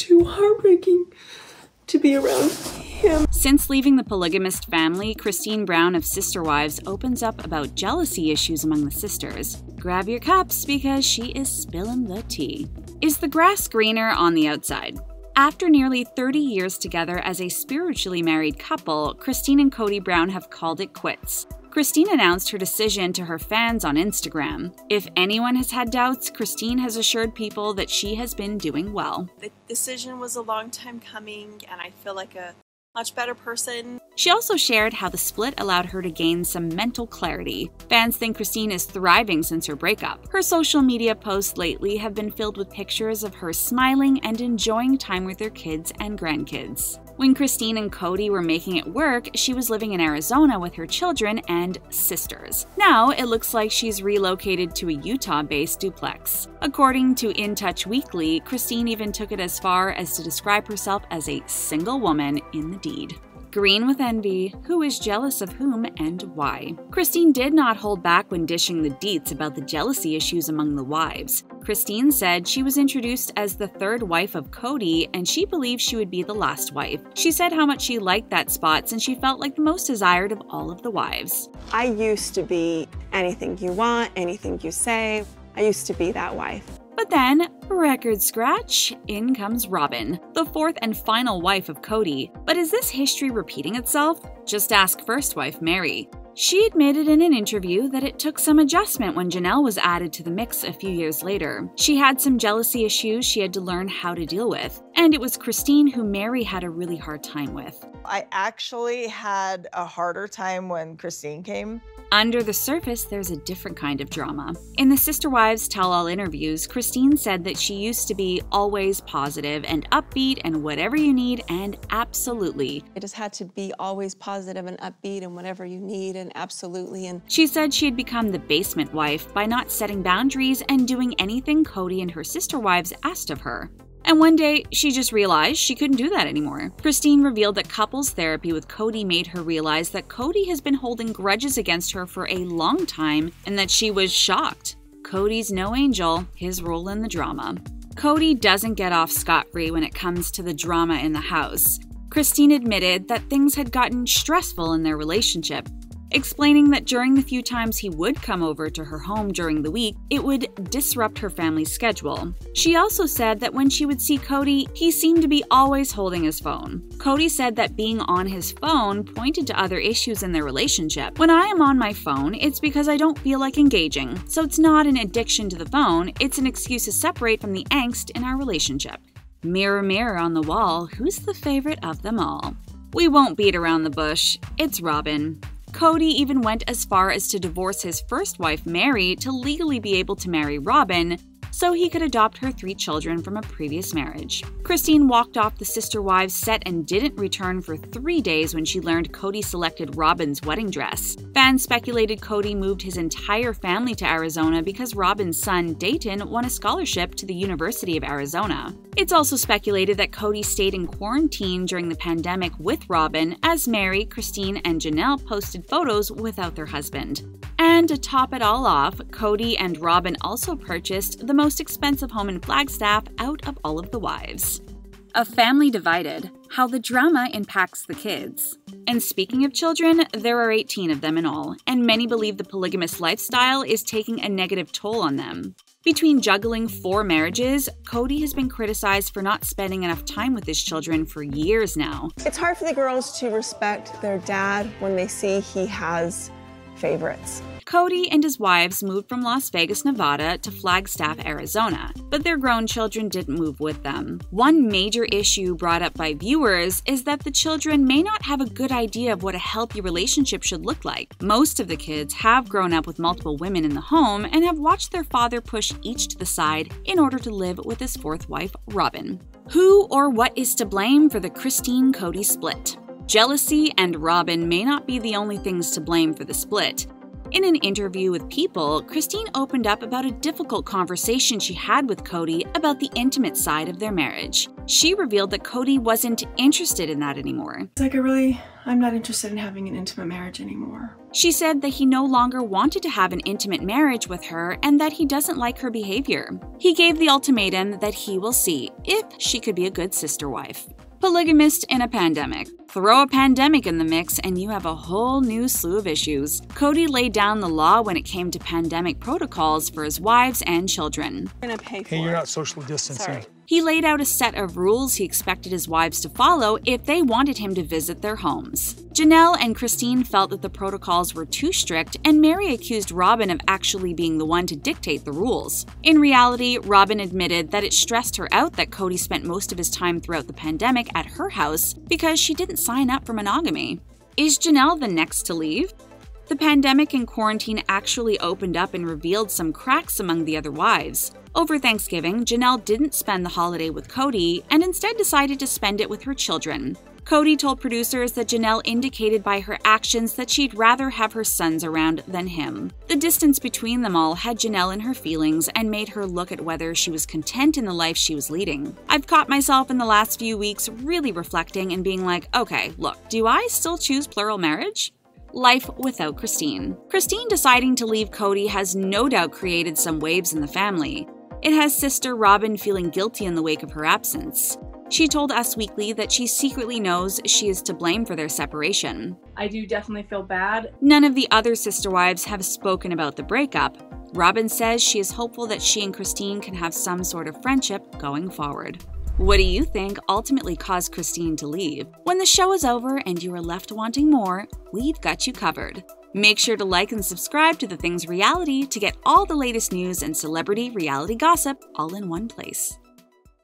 too heartbreaking to be around him. Since leaving the polygamist family, Kody Brown of Sister Wives opens up about jealousy issues among the sisters. Grab your cups because she is spilling the tea. Is the grass greener on the outside? After nearly 30 years together as a spiritually married couple, Kody and Kody Brown have called it quits. Kody announced her decision to her fans on Instagram. If anyone has had doubts, Kody has assured people that she has been doing well. The decision was a long time coming, and I feel like a much better person. She also shared how the split allowed her to gain some mental clarity. Fans think Kody is thriving since her breakup. Her social media posts lately have been filled with pictures of her smiling and enjoying time with her kids and grandkids. When Kody and Kody were making it work, she was living in Arizona with her children and sisters. Now, it looks like she's relocated to a Utah-based duplex. According to In Touch Weekly, Kody even took it as far as to describe herself as a single woman in the deed. Green with envy, who is jealous of whom and why? Kody did not hold back when dishing the deets about the jealousy issues among the wives. Kody said she was introduced as the third wife of Kody, and she believed she would be the last wife. She said how much she liked that spot since she felt like the most desired of all of the wives. I used to be anything you want, anything you say. I used to be that wife. But then, record scratch, in comes Robyn, the fourth and final wife of Kody. But is this history repeating itself? Just ask first wife Meri. She admitted in an interview that it took some adjustment when Janelle was added to the mix a few years later. She had some jealousy issues she had to learn how to deal with. And it was Kody who Meri had a really hard time with. I actually had a harder time when Kody came. Under the surface, there's a different kind of drama. In the Sister Wives Tell-All interviews, Kody said that she used to be always positive and upbeat and whatever you need and absolutely. I just had to be always positive and upbeat and whatever you need and absolutely. And she said she had become the basement wife by not setting boundaries and doing anything Kody and her sister wives asked of her. And one day, she just realized she couldn't do that anymore. Kody revealed that couples therapy with Kody made her realize that Kody has been holding grudges against her for a long time and that she was shocked. Kody's no angel, his role in the drama. Kody doesn't get off scot-free when it comes to the drama in the house. Kody admitted that things had gotten stressful in their relationship, explaining that during the few times he would come over to her home during the week, it would disrupt her family's schedule. She also said that when she would see Kody, he seemed to be always holding his phone. Kody said that being on his phone pointed to other issues in their relationship. When I am on my phone, it's because I don't feel like engaging. So it's not an addiction to the phone, it's an excuse to separate from the angst in our relationship. Mirror, mirror on the wall, who's the favorite of them all? We won't beat around the bush, it's Robyn. Kody even went as far as to divorce his first wife, Meri, to legally be able to marry Robyn, so he could adopt her 3 children from a previous marriage. Kody walked off the Sister Wives set and didn't return for 3 days when she learned Kody selected Robyn's wedding dress. Fans speculated Kody moved his entire family to Arizona because Robyn's son, Dayton, won a scholarship to the University of Arizona. It's also speculated that Kody stayed in quarantine during the pandemic with Robyn, as Meri, Kody, and Janelle posted photos without their husband. And to top it all off, Kody and Robyn also purchased the most expensive home in Flagstaff out of all of the wives. A family divided, how the drama impacts the kids. And speaking of children, there are 18 of them in all, and many believe the polygamist lifestyle is taking a negative toll on them. Between juggling 4 marriages, Kody has been criticized for not spending enough time with his children for years now. it's hard for the girls to respect their dad when they see he has favorites. Kody and his wives moved from Las Vegas, Nevada to Flagstaff, Arizona, but their grown children didn't move with them. One major issue brought up by viewers is that the children may not have a good idea of what a healthy relationship should look like. Most of the kids have grown up with multiple women in the home and have watched their father push each to the side in order to live with his 4th wife, Robyn. Who or what is to blame for the Kody split? Jealousy and Robyn may not be the only things to blame for the split. In an interview with People, Christine opened up about a difficult conversation she had with Kody about the intimate side of their marriage. She revealed that Kody wasn't interested in that anymore. It's like I'm not interested in having an intimate marriage anymore. She said that he no longer wanted to have an intimate marriage with her and that he doesn't like her behavior. He gave the ultimatum that he will see if she could be a good sister wife. Polygamist in a pandemic. Throw a pandemic in the mix and you have a whole new slew of issues. Kody laid down the law when it came to pandemic protocols for his wives and children. I'm gonna pay for Hey, you're it. not social distancing. Sorry. He laid out a set of rules he expected his wives to follow if they wanted him to visit their homes. Janelle and Christine felt that the protocols were too strict, and Meri accused Robyn of actually being the one to dictate the rules. In reality, Robyn admitted that it stressed her out that Kody spent most of his time throughout the pandemic at her house because she didn't sign up for monogamy. Is Janelle the next to leave? The pandemic and quarantine actually opened up and revealed some cracks among the other wives. Over Thanksgiving, Janelle didn't spend the holiday with Kody and instead decided to spend it with her children. Kody told producers that Janelle indicated by her actions that she'd rather have her sons around than him. The distance between them all had Janelle in her feelings and made her look at whether she was content in the life she was leading. I've caught myself in the last few weeks really reflecting and being like, okay, look, do I still choose plural marriage? Life without Christine. Christine deciding to leave Kody has no doubt created some waves in the family. It has sister Robyn feeling guilty in the wake of her absence. She told Us Weekly that she secretly knows she is to blame for their separation. I do definitely feel bad. None of the other sister wives have spoken about the breakup. Robyn says she is hopeful that she and Christine can have some sort of friendship going forward. What do you think ultimately caused Christine to leave? When the show is over and you are left wanting more, we've got you covered. Make sure to like and subscribe to The Things Reality to get all the latest news and celebrity reality gossip all in one place.